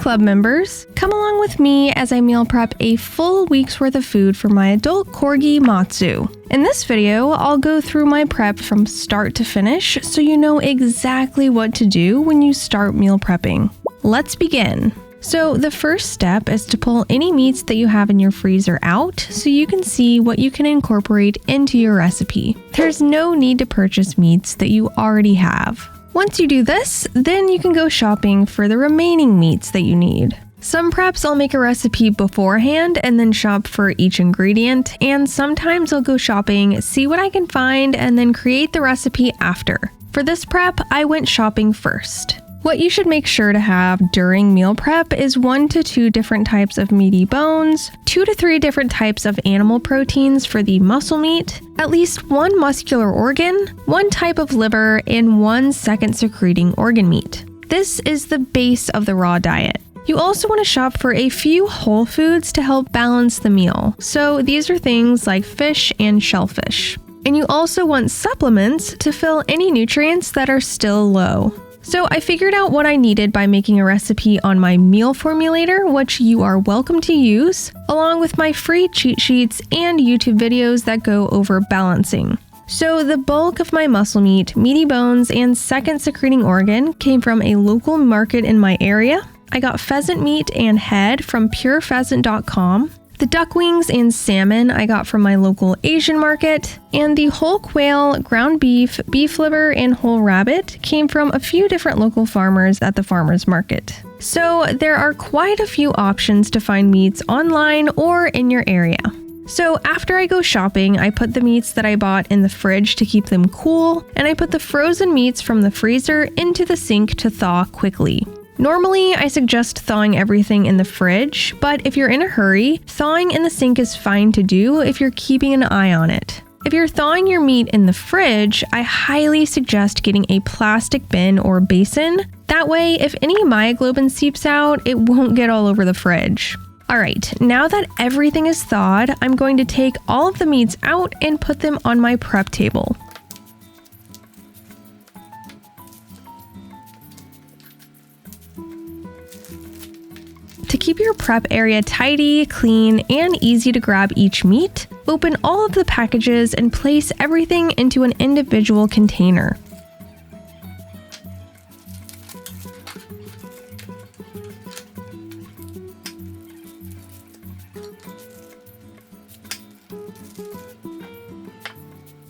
club members, come along with me as I meal prep a full week's worth of food for my adult corgi Matsu. In this video, I'll go through my prep from start to finish so you know exactly what to do when you start meal prepping. Let's begin. So the first step is to pull any meats that you have in your freezer out so you can see what you can incorporate into your recipe. There's no need to purchase meats that you already have. Once you do this, then you can go shopping for the remaining meats that you need. Some preps I'll make a recipe beforehand and then shop for each ingredient, and sometimes I'll go shopping, see what I can find, and then create the recipe after. For this prep, I went shopping first. What you should make sure to have during meal prep is 1 to 2 different types of meaty bones, 2 to 3 different types of animal proteins for the muscle meat, at least 1 muscular organ, 1 type of liver, and 1 second secreting organ meat. This is the base of the raw diet. You also want to shop for a few whole foods to help balance the meal. So these are things like fish and shellfish. And you also want supplements to fill any nutrients that are still low. So I figured out what I needed by making a recipe on my meal formulator, which you are welcome to use, along with my free cheat sheets and YouTube videos that go over balancing. So the bulk of my muscle meat, meaty bones, and second secreting organ came from a local market in my area. I got pheasant meat and head from purepheasant.com. The duck wings and salmon I got from my local Asian market, and the whole quail, ground beef, beef liver, and whole rabbit came from a few different local farmers at the farmers market. So there are quite a few options to find meats online or in your area. So after I go shopping, I put the meats that I bought in the fridge to keep them cool, and I put the frozen meats from the freezer into the sink to thaw quickly. Normally, I suggest thawing everything in the fridge, but if you're in a hurry, thawing in the sink is fine to do if you're keeping an eye on it. If you're thawing your meat in the fridge, I highly suggest getting a plastic bin or basin. That way, if any myoglobin seeps out, it won't get all over the fridge. Alright, now that everything is thawed, I'm going to take all of the meats out and put them on my prep table. To keep your prep area tidy, clean, and easy to grab each meat, open all of the packages and place everything into an individual container.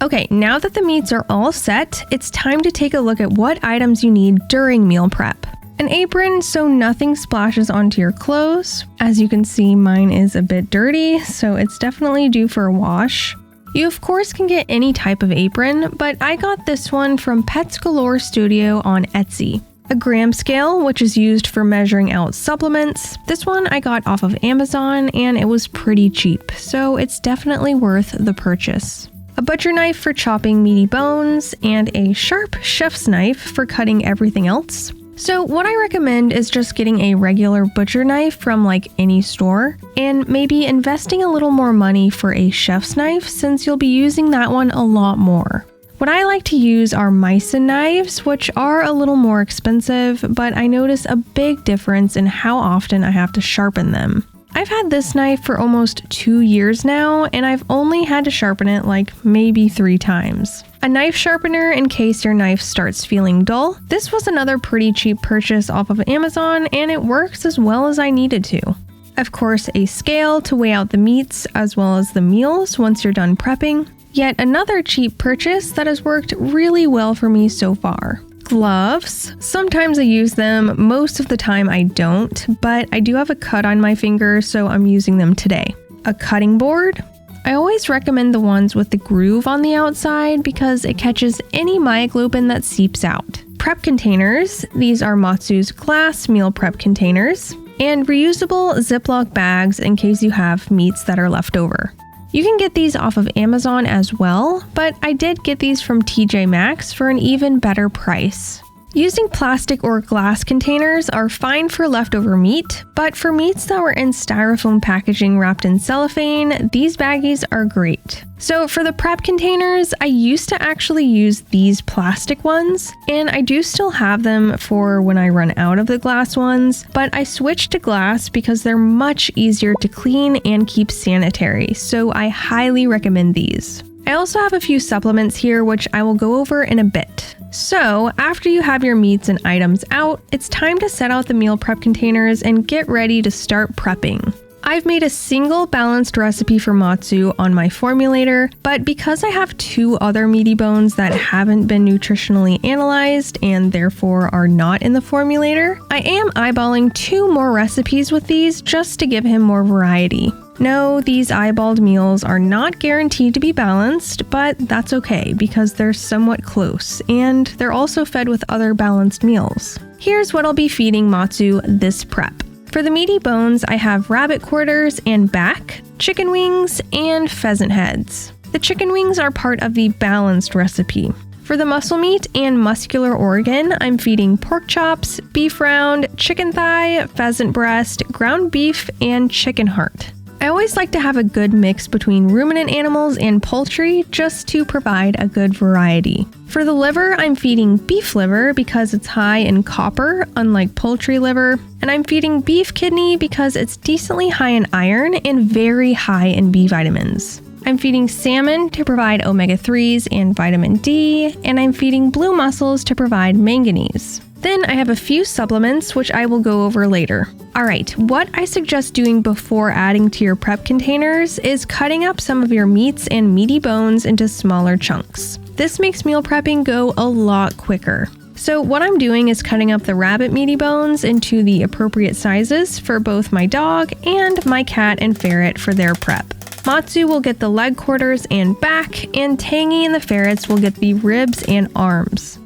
Okay, now that the meats are all set, it's time to take a look at what items you need during meal prep. An apron so nothing splashes onto your clothes. As you can see, mine is a bit dirty, so it's definitely due for a wash. You of course can get any type of apron, but I got this one from Pets Galore Studio on Etsy. A gram scale, which is used for measuring out supplements. This one I got off of Amazon and it was pretty cheap, so it's definitely worth the purchase. A butcher knife for chopping meaty bones, and a sharp chef's knife for cutting everything else. So what I recommend is just getting a regular butcher knife from like any store, and maybe investing a little more money for a chef's knife since you'll be using that one a lot more. What I like to use are Meissen knives, which are a little more expensive, but I notice a big difference in how often I have to sharpen them. I've had this knife for almost 2 years now, and I've only had to sharpen it like maybe 3 times. A knife sharpener in case your knife starts feeling dull. This was another pretty cheap purchase off of Amazon, and it works as well as I needed to. Of course, a scale to weigh out the meats as well as the meals once you're done prepping. Yet another cheap purchase that has worked really well for me so far. Gloves. Sometimes I use them, most of the time I don't, but I do have a cut on my finger, so I'm using them today. A cutting board. I always recommend the ones with the groove on the outside because it catches any myoglobin that seeps out. Prep containers. These are Matsu's glass meal prep containers. And reusable Ziploc bags in case you have meats that are left over. You can get these off of Amazon as well, but I did get these from TJ Maxx for an even better price. Using plastic or glass containers are fine for leftover meat, but for meats that were in styrofoam packaging wrapped in cellophane, these baggies are great. So for the prep containers, I used to actually use these plastic ones, and I do still have them for when I run out of the glass ones, but I switched to glass because they're much easier to clean and keep sanitary, so I highly recommend these. I also have a few supplements here which I will go over in a bit. So, after you have your meats and items out, it's time to set out the meal prep containers and get ready to start prepping. I've made a single balanced recipe for matsu on my formulator, but because I have 2 other meaty bones that haven't been nutritionally analyzed and therefore are not in the formulator, I am eyeballing 2 more recipes with these just to give him more variety. No, these eyeballed meals are not guaranteed to be balanced, but that's okay because they're somewhat close, and they're also fed with other balanced meals. Here's what I'll be feeding Matsu this prep. For the meaty bones, I have rabbit quarters and back, chicken wings, and pheasant heads. The chicken wings are part of the balanced recipe. For the muscle meat and muscular organ, I'm feeding pork chops, beef round, chicken thigh, pheasant breast, ground beef, and chicken heart. I always like to have a good mix between ruminant animals and poultry just to provide a good variety. For the liver, I'm feeding beef liver because it's high in copper, unlike poultry liver, and I'm feeding beef kidney because it's decently high in iron and very high in B vitamins. I'm feeding salmon to provide omega-3s and vitamin D, and I'm feeding blue mussels to provide manganese. Then I have a few supplements which I will go over later. Alright, what I suggest doing before adding to your prep containers is cutting up some of your meats and meaty bones into smaller chunks. This makes meal prepping go a lot quicker. So what I'm doing is cutting up the rabbit meaty bones into the appropriate sizes for both my dog and my cat and ferret for their prep. Matsu will get the leg quarters and back, and Tangy and the ferrets will get the ribs and arms.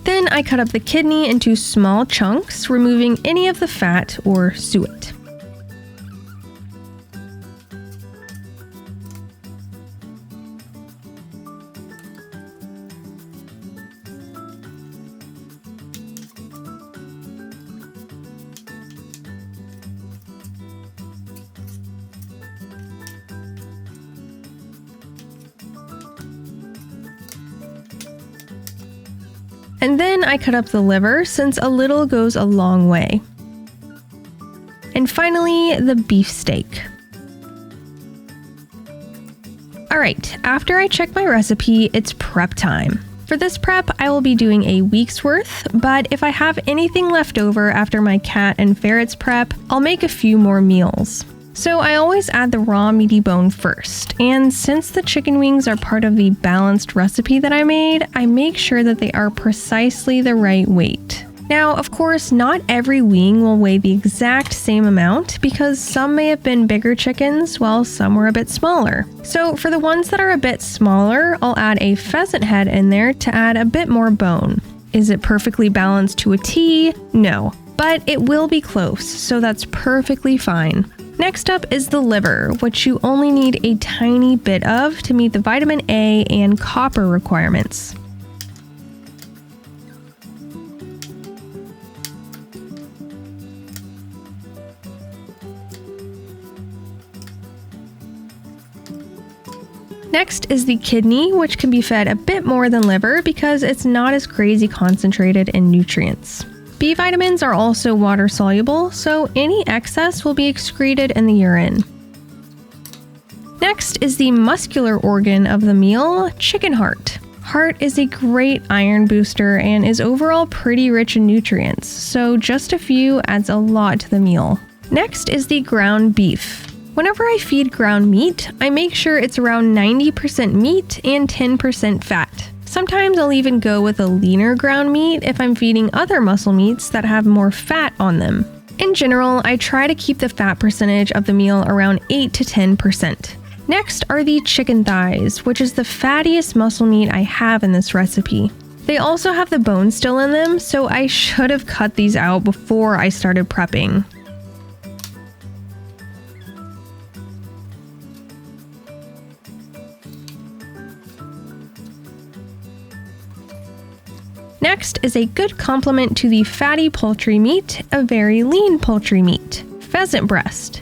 Then I cut up the kidney into small chunks, removing any of the fat or suet. And then I cut up the liver since a little goes a long way. And finally, the beef steak. Alright, after I check my recipe, it's prep time. For this prep, I will be doing a week's worth, but if I have anything left over after my cat and ferret's prep, I'll make a few more meals. So I always add the raw meaty bone first, and since the chicken wings are part of the balanced recipe that I made, I make sure that they are precisely the right weight. Now, of course, not every wing will weigh the exact same amount because some may have been bigger chickens while some were a bit smaller. So for the ones that are a bit smaller, I'll add a pheasant head in there to add a bit more bone. Is it perfectly balanced to a T? No, but it will be close, so that's perfectly fine. Next up is the liver, which you only need a tiny bit of to meet the vitamin A and copper requirements. Next is the kidney, which can be fed a bit more than liver because it's not as crazy concentrated in nutrients. B vitamins are also water soluble, so any excess will be excreted in the urine. Next is the muscular organ of the meal, chicken heart. Heart is a great iron booster and is overall pretty rich in nutrients, so just a few adds a lot to the meal. Next is the ground beef. Whenever I feed ground meat, I make sure it's around 90% meat and 10% fat. Sometimes I'll even go with a leaner ground meat if I'm feeding other muscle meats that have more fat on them. In general, I try to keep the fat percentage of the meal around 8 to 10%. Next are the chicken thighs, which is the fattiest muscle meat I have in this recipe. They also have the bone still in them, so I should have cut these out before I started prepping. Next is a good complement to the fatty poultry meat, a very lean poultry meat, pheasant breast.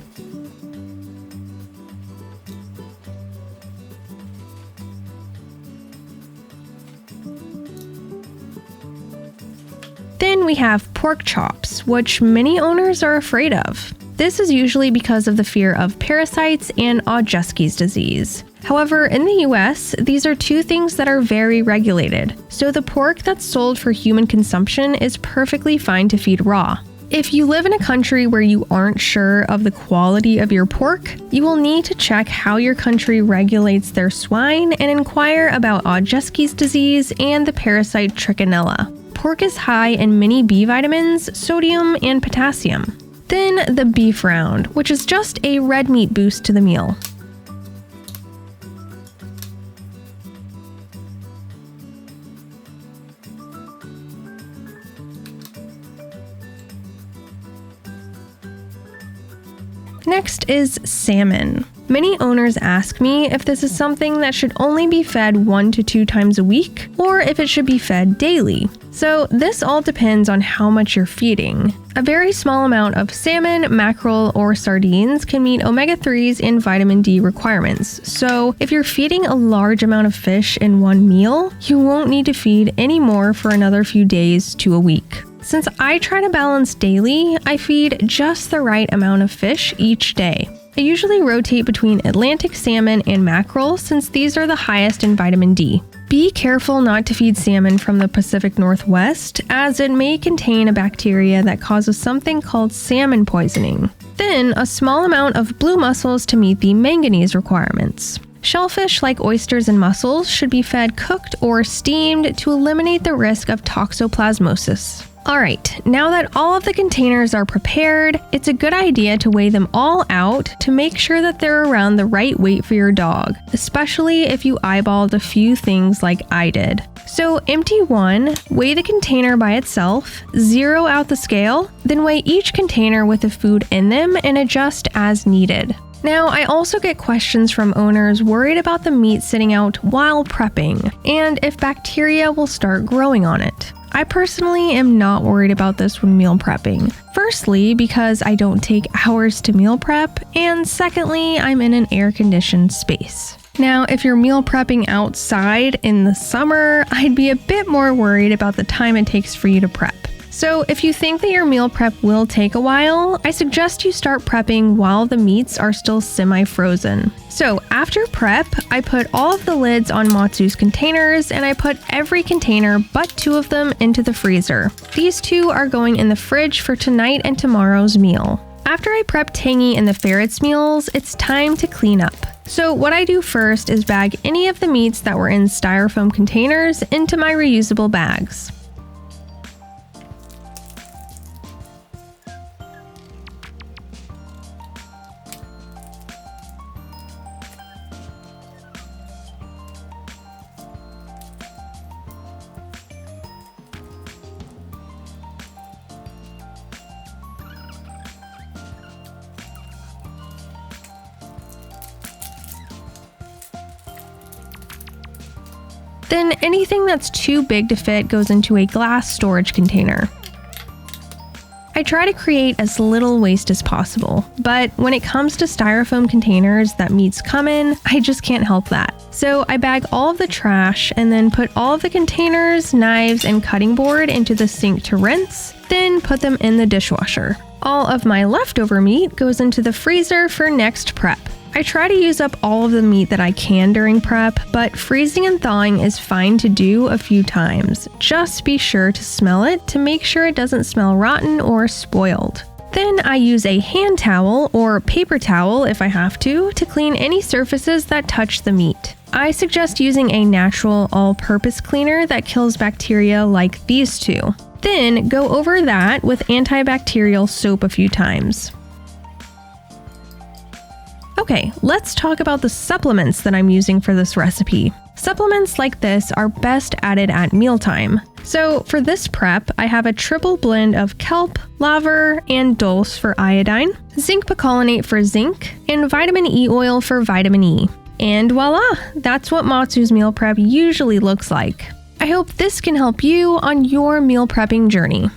Then we have pork chops, which many owners are afraid of. This is usually because of the fear of parasites and Odrzyjewski's disease. However, in the US, these are two things that are very regulated, so the pork that's sold for human consumption is perfectly fine to feed raw. If you live in a country where you aren't sure of the quality of your pork, you will need to check how your country regulates their swine and inquire about Odrzyjewski's disease and the parasite Trichinella. Pork is high in many B vitamins, sodium, and potassium. Then the beef round, which is just a red meat boost to the meal. Next is salmon. Many owners ask me if this is something that should only be fed 1 to 2 times a week, or if it should be fed daily. So this all depends on how much you're feeding. A very small amount of salmon, mackerel, or sardines can meet omega-3s and vitamin D requirements. So if you're feeding a large amount of fish in one meal, you won't need to feed any more for another few days to a week. Since I try to balance daily, I feed just the right amount of fish each day. I usually rotate between Atlantic salmon and mackerel since these are the highest in vitamin D. Be careful not to feed salmon from the Pacific Northwest, as it may contain a bacteria that causes something called salmon poisoning. Then, a small amount of blue mussels to meet the manganese requirements. Shellfish like oysters and mussels should be fed cooked or steamed to eliminate the risk of toxoplasmosis. Alright, now that all of the containers are prepared, it's a good idea to weigh them all out to make sure that they're around the right weight for your dog, especially if you eyeballed a few things like I did. So empty one, weigh the container by itself, zero out the scale, then weigh each container with the food in them and adjust as needed. Now, I also get questions from owners worried about the meat sitting out while prepping, and if bacteria will start growing on it. I personally am not worried about this when meal prepping. Firstly, because I don't take hours to meal prep, and secondly, I'm in an air-conditioned space. Now, if you're meal prepping outside in the summer, I'd be a bit more worried about the time it takes for you to prep. So if you think that your meal prep will take a while, I suggest you start prepping while the meats are still semi-frozen. So after prep, I put all of the lids on Matsu's containers and I put every container but 2 of them into the freezer. These 2 are going in the fridge for tonight and tomorrow's meal. After I prep Tangy and the ferret's meals, it's time to clean up. So what I do first is bag any of the meats that were in styrofoam containers into my reusable bags. Then anything that's too big to fit goes into a glass storage container. I try to create as little waste as possible, but when it comes to styrofoam containers that meats come in, I just can't help that. So I bag all of the trash and then put all of the containers, knives, and cutting board into the sink to rinse, then put them in the dishwasher. All of my leftover meat goes into the freezer for next prep. I try to use up all of the meat that I can during prep, but freezing and thawing is fine to do a few times. Just be sure to smell it to make sure it doesn't smell rotten or spoiled. Then I use a hand towel or paper towel if I have to clean any surfaces that touch the meat. I suggest using a natural all-purpose cleaner that kills bacteria like these 2. Then go over that with antibacterial soap a few times. Okay, let's talk about the supplements that I'm using for this recipe. Supplements like this are best added at mealtime. So for this prep, I have a triple blend of kelp, laver, and dulse for iodine, zinc picolinate for zinc, and vitamin E oil for vitamin E. And voila, that's what Matsu's meal prep usually looks like. I hope this can help you on your meal prepping journey.